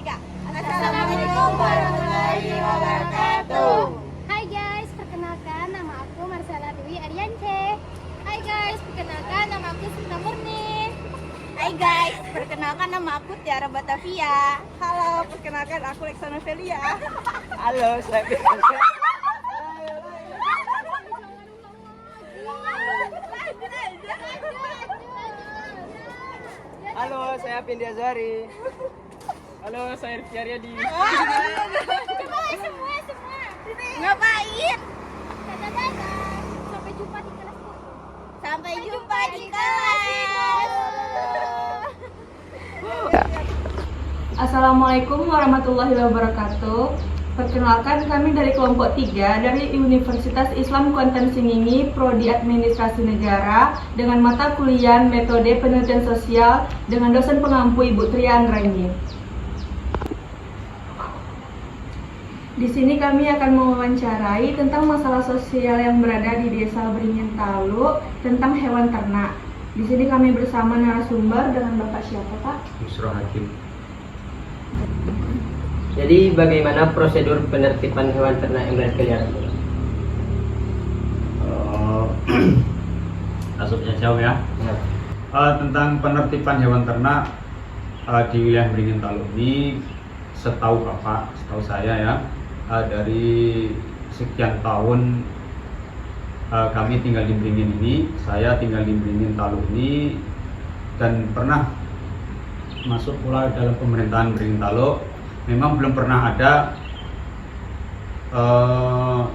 3. Assalamualaikum warahmatullahi wabarakatuh. Hai guys, perkenalkan nama aku Marsala Dwi Ariance. Hai guys, perkenalkan nama aku Sinta Murni. Hai guys, perkenalkan nama aku Tiara Batavia. Halo, perkenalkan aku Leksana Velia. Halo, saya Halo, saya Pindi Azhari. Halo, saya Rifki Aryadi. Semua. Ngapain? Dadah. Sampai jumpa di kelas. Sampai jumpa di kelas. Assalamualaikum warahmatullahi wabarakatuh. Perkenalkan, kami dari kelompok 3 dari Universitas Islam Kuantan Singini, Prodi Administrasi Negara, dengan mata kuliah Metode Penelitian Sosial dengan dosen pengampu Ibu Trian Rengin. Di sini kami akan mewawancarai tentang masalah sosial yang berada di Desa Beringin Taluk tentang hewan ternak. Di sini kami bersama narasumber dengan Bapak siapa, Pak? Yusro Hakim. Jadi bagaimana prosedur penertiban hewan ternak yang berkeliaran? Masuknya jauh ya. Tentang penertiban hewan ternak di wilayah Beringin Taluk ini, setahu saya ya, dari sekian tahun kami tinggal di Beringin ini, saya tinggal di Beringin Taluk ini, dan pernah masuk pula dalam pemerintahan Beringin Taluk. Memang belum pernah ada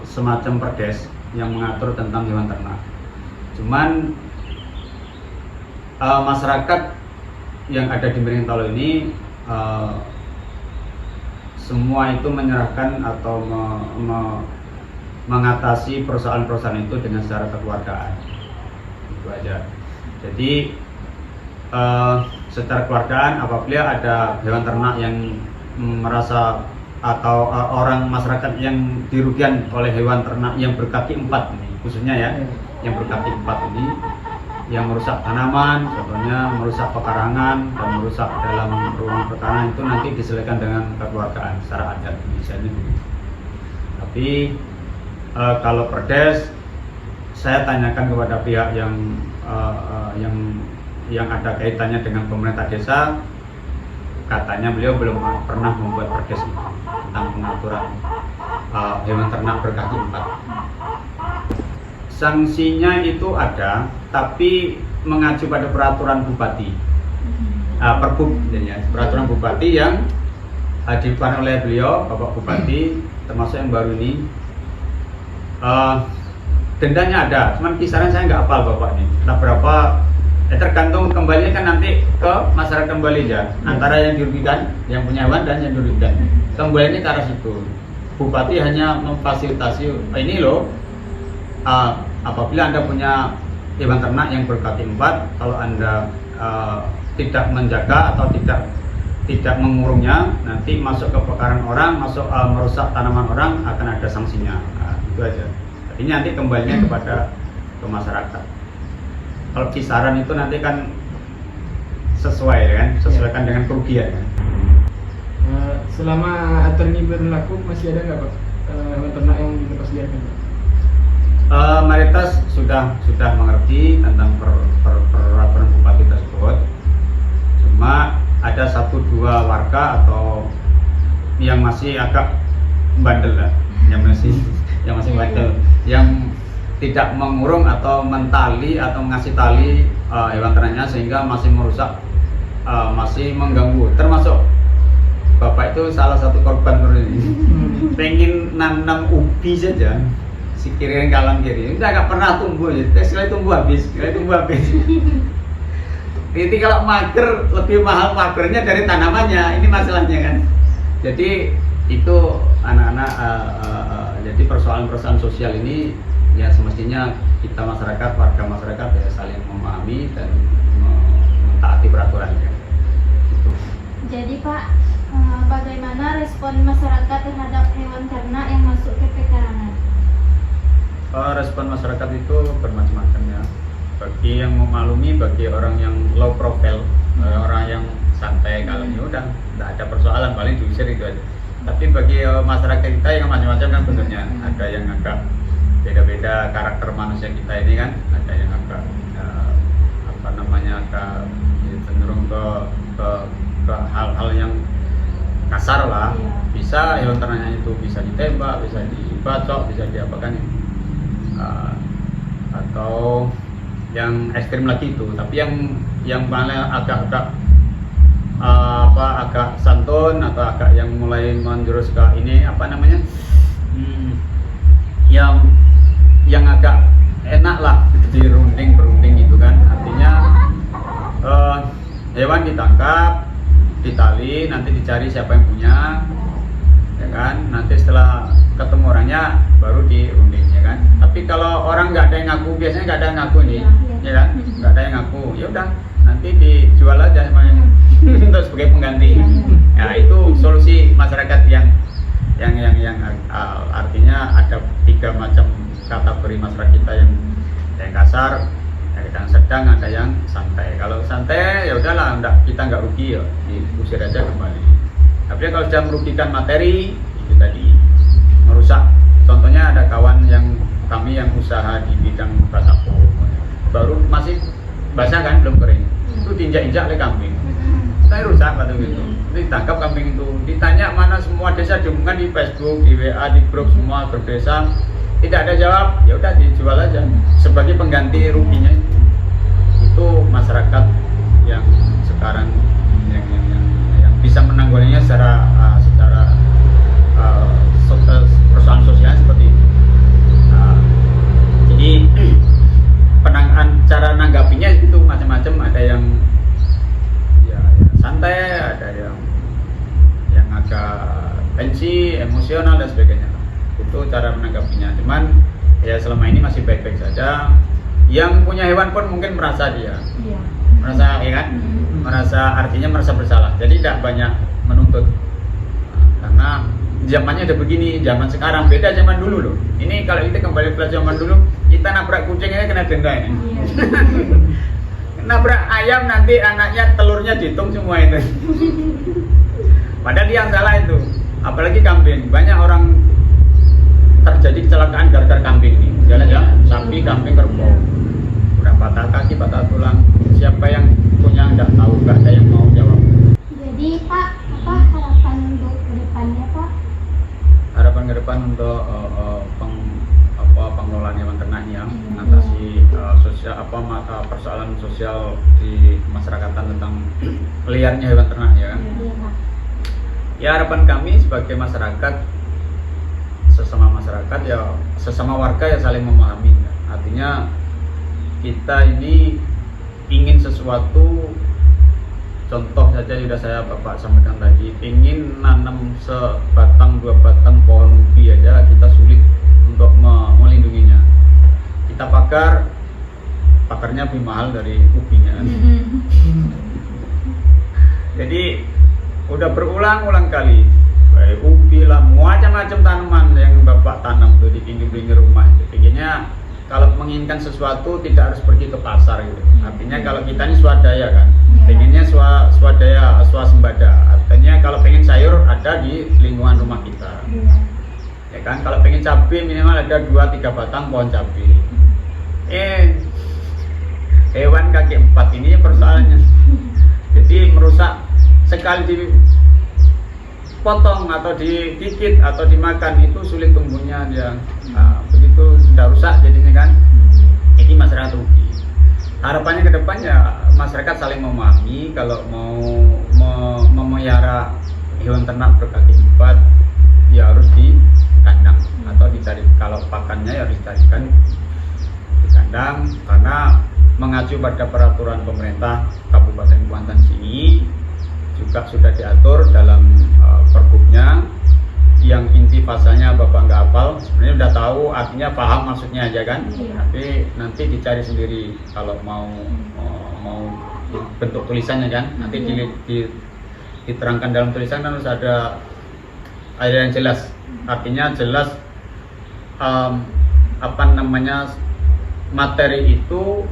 semacam perdes yang mengatur tentang hewan ternak. Cuman masyarakat yang ada di Beringin Taluk ini semua itu menyerahkan atau mengatasi persoalan-persoalan itu dengan secara kekeluargaan. Itu aja. Jadi secara kekeluargaan, apabila ada hewan ternak yang merasa atau orang masyarakat yang dirugikan oleh hewan ternak yang berkaki 4 ini, khususnya ya, yang berkaki 4 ini, yang merusak tanaman, contohnya merusak pekarangan dan merusak dalam ruang perkarangan, itu nanti diselesaikan dengan kekeluargaan secara adat misalnya. Tapi kalau perdes, saya tanyakan kepada pihak yang ada kaitannya dengan pemerintah desa. Katanya beliau belum pernah membuat perdes tentang pengaturan hewan ternak berkaki 4. Sanksinya itu ada, tapi mengacu pada peraturan bupati, Perbup, ya, peraturan bupati yang dibuat oleh beliau, Bapak Bupati, termasuk yang baru ini. Dendanya ada, cuman kisaran saya nggak hafal Bapak ini. Nah, berapa? Tergantung kembali kan nanti ke masyarakat kembali ya, antara yang dirugikan, yang punya hewan dan yang dirugikan. Kembalinya ke arah situ. Bupati hanya memfasilitasi ini loh. Apabila Anda punya hewan ternak yang berkaki 4, kalau Anda tidak menjaga atau tidak mengurungnya, nanti masuk ke pekarangan orang, merusak tanaman orang, akan ada sanksinya. Nah, itu aja. Jadi nanti kembalinya kepada ke masyarakat. Kalau kisaran itu nanti kan sesuaikan dengan kerugian. Selama aturan ini berlaku, masih ada nggak Pak hewan ternak yang dilepas liarkan? Mayoritas sudah mengerti tentang peraturan bupati tersebut. Cuma ada 1-2 warga atau yang masih agak bandel lah, yang masih bandel, yang tidak mengurung atau mentali atau ngasih tali hewan ternaknya, sehingga masih merusak, masih mengganggu. Termasuk bapak itu salah satu korban ini. Pengen nanam ubi saja, si kiri kanan kiri, udah nggak pernah tumbuh, sekali tumbuh habis. Jadi kalau mager, lebih mahal magernya dari tanamannya, ini masalahnya kan. Jadi itu anak-anak, jadi persoalan-persoalan sosial ini ya semestinya kita masyarakat, warga masyarakat ya saling memahami dan mentaati peraturannya. Gitu. Jadi Pak, bagaimana respon masyarakat terhadap hewan ternak yang masuk ke pekarangan? Respon masyarakat itu bermacam-macam ya. Bagi yang memaklumi, bagi orang yang low profile, orang yang santai, kalem, udah nggak ada persoalan, paling diusir itu aja. Tapi bagi masyarakat kita yang macam-macam kan bentuknya, ada yang agak beda-beda karakter manusia kita ini kan, ada yang agak agak cenderung ke hal-hal yang kasar lah. Bisa hewan ternaknya itu bisa ditembak, bisa dibacok, bisa diapakan atau yang ekstrim lagi itu. Tapi yang paling agak santun atau agak yang mulai menjurus ke ini yang agak enak lah berunding itu kan, artinya hewan ditangkap, ditali, nanti dicari siapa yang punya, ya kan, nanti setelah ketemu orangnya baru dirunding, ya kan. Tapi kalau orang nggak ada yang ngaku, biasanya nggak ada yang ngaku nih, ya kan, nggak ada yang ngaku, ya udah nanti dijual aja semuanya untuk sebagai pengganti. Nah itu solusi masyarakat yang artinya ada 3 macam kategori masyarakat kita, yang kasar, yang sedang, ada yang santai. Kalau santai ya udahlah, kita nggak rugi ya, diusir aja kembali. Tapi kalau sudah merugikan materi, itu tadi merusak. Contohnya ada kawan kami yang usaha di bidang batako, baru masih basah kan, belum kering, itu diinjak-injak oleh kambing. Saya rusak batu gitu. Ditangkap kambing itu, ditanya mana semua desa, diumumkan di Facebook, di WA, di grup semua berdesa, tidak ada jawab. Ya udah dijual aja sebagai pengganti ruginya. Itu masyarakat yang sekarang yang bisa menanggulanginya secara persoalan sosial seperti itu. Jadi cara nanggapinya itu macam-macam, ada yang santai, ada yang agak tensi, emosional dan sebagainya. Itu cara menanggapinya. Cuman ya selama ini masih baik-baik saja. Yang punya hewan pun mungkin merasa merasa, ya kan, merasa bersalah. Jadi tidak banyak menuntut, karena zamannya udah begini. Zaman sekarang beda zaman dulu loh. Ini kalau kita kembali ke zaman dulu, kita nabrak kucing ini kena denda ini. Nabrak ayam nanti anaknya telurnya dihitung semua itu. Padahal yang salah itu, apalagi kambing. Banyak orang terjadi kecelakaan gara-gara kambing ini. Jalan-jalan sapi, kambing, kerbau, udah patah kaki, patah tulang. Siapa yang punya nggak tahu, nggak ada yang mau jawab. Jadi Pak, apa harapan untuk kedepannya Pak? Harapan ke depan untuk pengelolaan hewan ternak ya, mengatasi persoalan sosial di masyarakatan tentang liarnya hewan ternak ya kan. Ya harapan kami sebagai masyarakat, sesama warga ya saling memahami. Artinya kita ini ingin sesuatu, contoh saja sudah saya Bapak sampaikan tadi, ingin nanam sebatang 2 batang pohon ubi aja kita sulit untuk melindunginya. Kita pakarnya lebih mahal dari ubinya. Jadi udah berulang-ulang kali, kayak ubi lah, macam-macam tanaman yang Bapak tanam tuh di pinggir-pinggir rumah. Pinggirnya kalau menginginkan sesuatu tidak harus pergi ke pasar gitu. Artinya kalau kita ini swadaya kan, pengennya swadaya, swasembada. Artinya kalau pengen sayur ada di lingkungan rumah kita. Ya kan, kalau pengen cabai minimal ada 2-3 batang pohon cabai. Hewan kaki 4 ini persoalannya. Jadi merusak, sekali dipotong atau digigit atau dimakan itu sulit tumbuhnya dia. Begitu sudah rusak jadinya kan. Ini masyarakat rugi. Harapannya ke depannya masyarakat saling memahami, kalau mau memelihara hewan ternak berkaki 4 ya harus di kandang atau dicari, kalau pakannya ya harus dicarikan di kandang, karena mengacu pada peraturan pemerintah Kabupaten Kuantan sini juga sudah diatur dalam pergubnya, yang inti pasalnya Bapak nggak hafal, sebenarnya udah tahu artinya, paham maksudnya aja kan. Tapi nanti dicari sendiri kalau mau bentuk tulisannya kan, nanti diterangkan dalam tulisan harus ada yang jelas, artinya jelas materi itu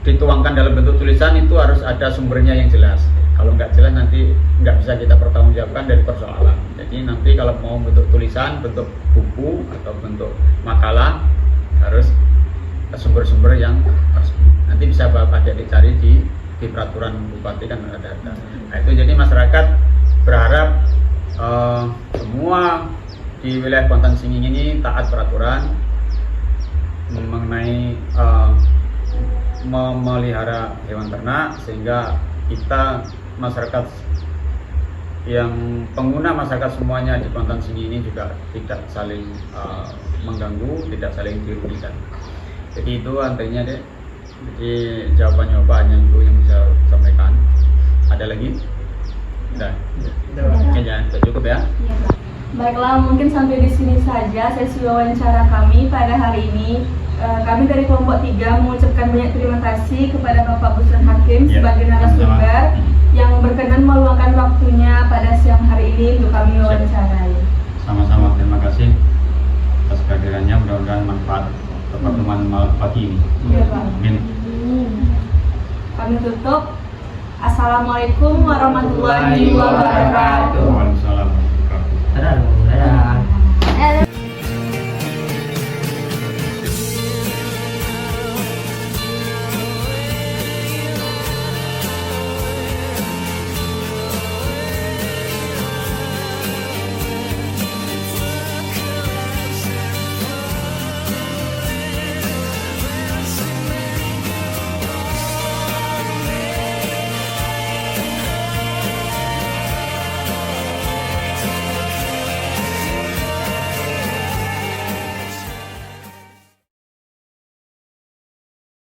dituangkan dalam bentuk tulisan, itu harus ada sumbernya yang jelas. Kalau nggak jelas nanti nggak bisa kita pertanggungjawabkan dari persoalan. Jadi nanti kalau mau bentuk tulisan, bentuk buku atau bentuk makalah harus sumber-sumber yang resmi. Nanti bisa Bapak Adik cari di peraturan bupati kan ada. Nah itu jadi masyarakat berharap semua di wilayah Kuantan Singing ini taat peraturan mengenai memelihara hewan ternak, sehingga kita masyarakat yang pengguna masyarakat semuanya di Kuantan Singing ini juga tidak saling mengganggu, tidak saling dirugikan. Jadi itu artinya deh. Jadi jawaban-jawabannya itu yang bisa sampaikan. Ada lagi? Udah. Kayaknya sudah cukup ya. Iya, Pak. Baiklah, mungkin sampai di sini saja sesi wawancara kami pada hari ini. Kami dari kelompok 3 mengucapkan banyak terima kasih kepada Bapak Busran Hakim sebagai narasumber yang berkenan meluangkan waktunya pada siang hari ini untuk kami wawancarai. Sama-sama, terima kasih atas kehadirannya. Mudah-mudahan manfaat pertemuan malam pagi ini. Iya, Pak. Amin. Kami tutup. Assalamualaikum warahmatullahi wabarakatuh. Waalaikumsalam warahmatullahi wabarakatuh.